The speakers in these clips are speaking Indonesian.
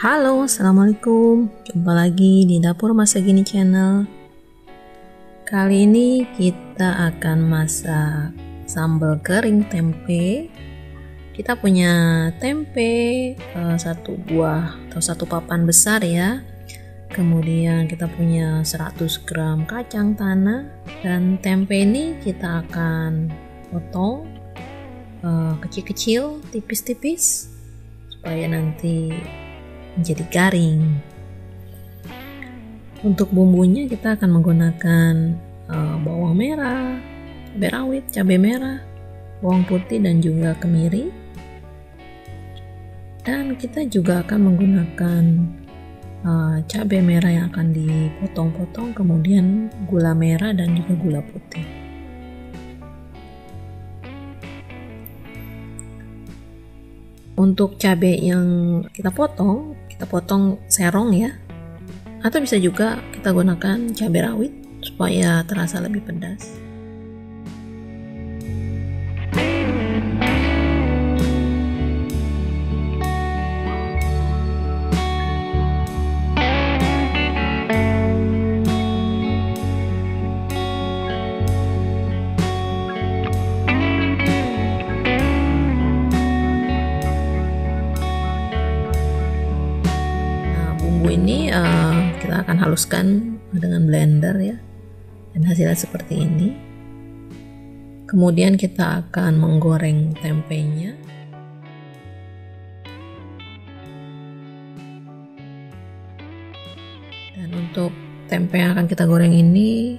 Halo, Assalamualaikum. Jumpa lagi di Dapur Masa Gini Channel. Kali ini kita akan masak sambal kering tempe. Kita punya tempe satu buah atau satu papan besar ya. Kemudian kita punya 100 gram kacang tanah. Dan tempe ini kita akan potong kecil-kecil, tipis-tipis supaya nanti menjadi garing. Untuk bumbunya kita akan menggunakan bawang merah, cabai rawit, cabai merah, bawang putih dan juga kemiri. Dan kita juga akan menggunakan cabai merah yang akan dipotong-potong, kemudian gula merah dan juga gula putih. Untuk cabai yang kita potong serong ya, atau bisa juga kita gunakan cabai rawit supaya terasa lebih pedas. Ini kita akan haluskan dengan blender ya, dan hasilnya seperti ini. Kemudian kita akan menggoreng tempenya. Dan untuk tempe yang akan kita goreng ini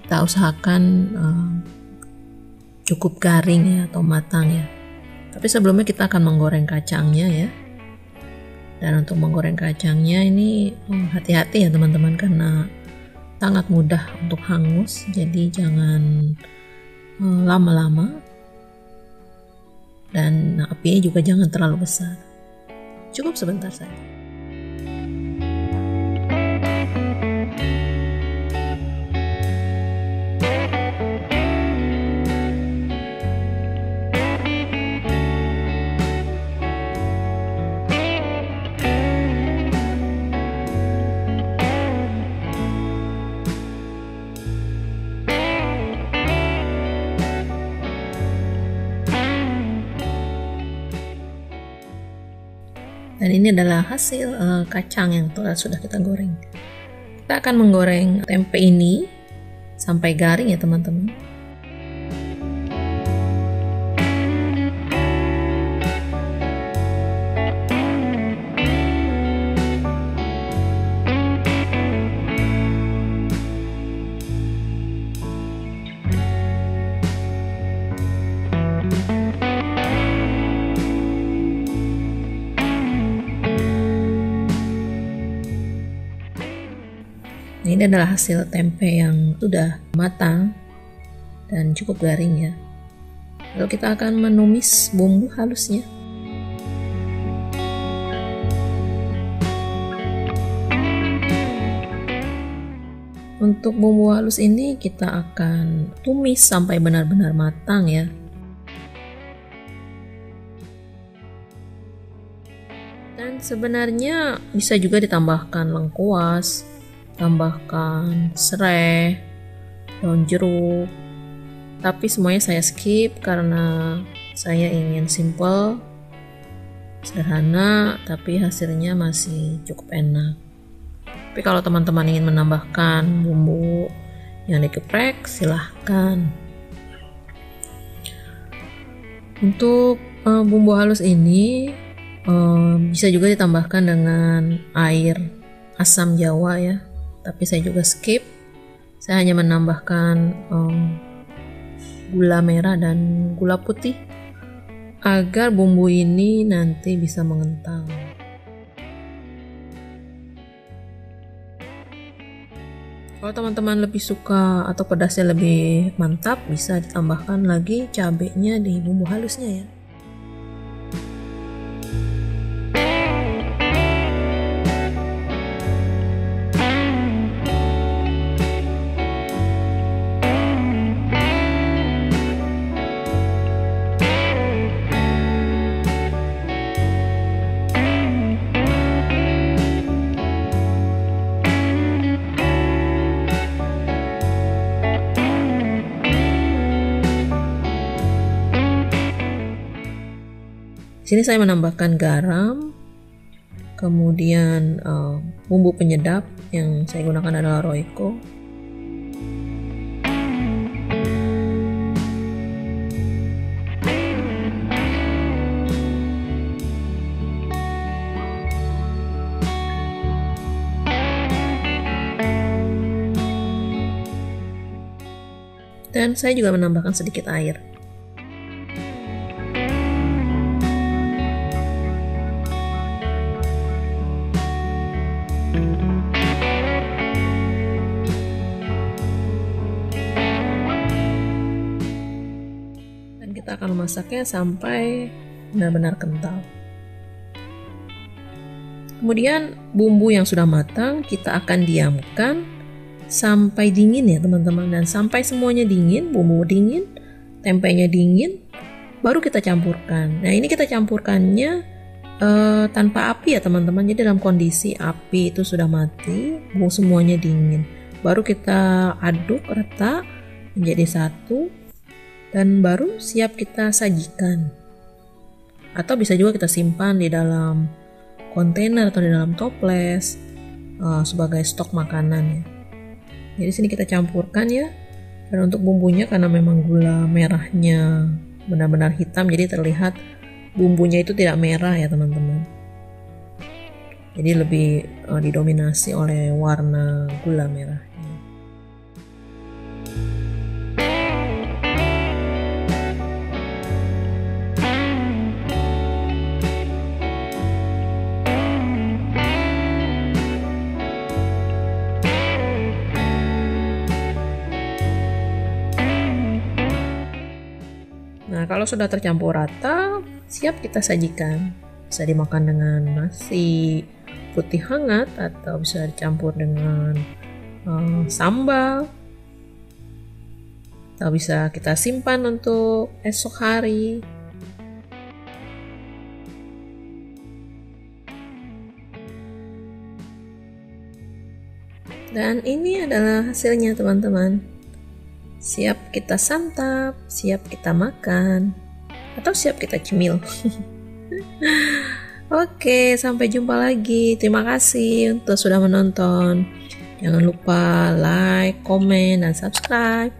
kita usahakan cukup garing ya atau matang ya. Tapi sebelumnya kita akan menggoreng kacangnya ya. Dan untuk menggoreng kacangnya ini hati-hati ya teman-teman, karena sangat mudah untuk hangus, jadi jangan lama-lama, dan apinya juga jangan terlalu besar, cukup sebentar saja. Dan ini adalah hasil kacang yang sudah kita goreng. Kita akan menggoreng tempe ini sampai garing ya teman-teman. Ini adalah hasil tempe yang sudah matang dan cukup garing ya. Lalu kita akan menumis bumbu halusnya. Untuk bumbu halus ini kita akan tumis sampai benar-benar matang ya. Dan sebenarnya bisa juga ditambahkan lengkuas, tambahkan serai, daun jeruk, tapi semuanya saya skip karena saya ingin simple, sederhana, tapi hasilnya masih cukup enak. Tapi kalau teman-teman ingin menambahkan bumbu yang digeprek, silahkan. Untuk bumbu halus ini bisa juga ditambahkan dengan air asam jawa ya, tapi saya juga skip. Saya hanya menambahkan gula merah dan gula putih agar bumbu ini nanti bisa mengental. Kalau teman-teman lebih suka atau pedasnya lebih mantap, bisa ditambahkan lagi cabenya di bumbu halusnya ya. Di sini saya menambahkan garam, kemudian bumbu penyedap yang saya gunakan adalah Royco. Dan saya juga menambahkan sedikit air. Dan kita akan memasaknya sampai benar-benar kental. Kemudian bumbu yang sudah matang kita akan diamkan sampai dingin ya teman-teman, dan sampai semuanya dingin, bumbu dingin, tempenya dingin, baru kita campurkan. Nah ini kita campurkannya tanpa api ya teman-teman, jadi dalam kondisi api itu sudah mati, bumbu semuanya dingin, baru kita aduk rata menjadi satu dan baru siap kita sajikan. Atau bisa juga kita simpan di dalam kontainer atau di dalam toples sebagai stok makanan ya. Jadi sini kita campurkan ya. Dan untuk bumbunya karena memang gula merahnya benar-benar hitam, jadi terlihat bumbunya itu tidak merah ya teman-teman. Jadi lebih didominasi oleh warna gula merahnya. Nah, kalau sudah tercampur rata, siap kita sajikan. Bisa dimakan dengan nasi putih hangat atau bisa dicampur dengan sambal. Atau bisa kita simpan untuk esok hari. Dan ini adalah hasilnya teman-teman. Siap kita santap, siap kita makan, atau siap kita cemil. Oke, sampai jumpa lagi. Terima kasih untuk sudah menonton. Jangan lupa like, komen, dan subscribe.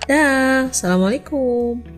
Dah, assalamualaikum.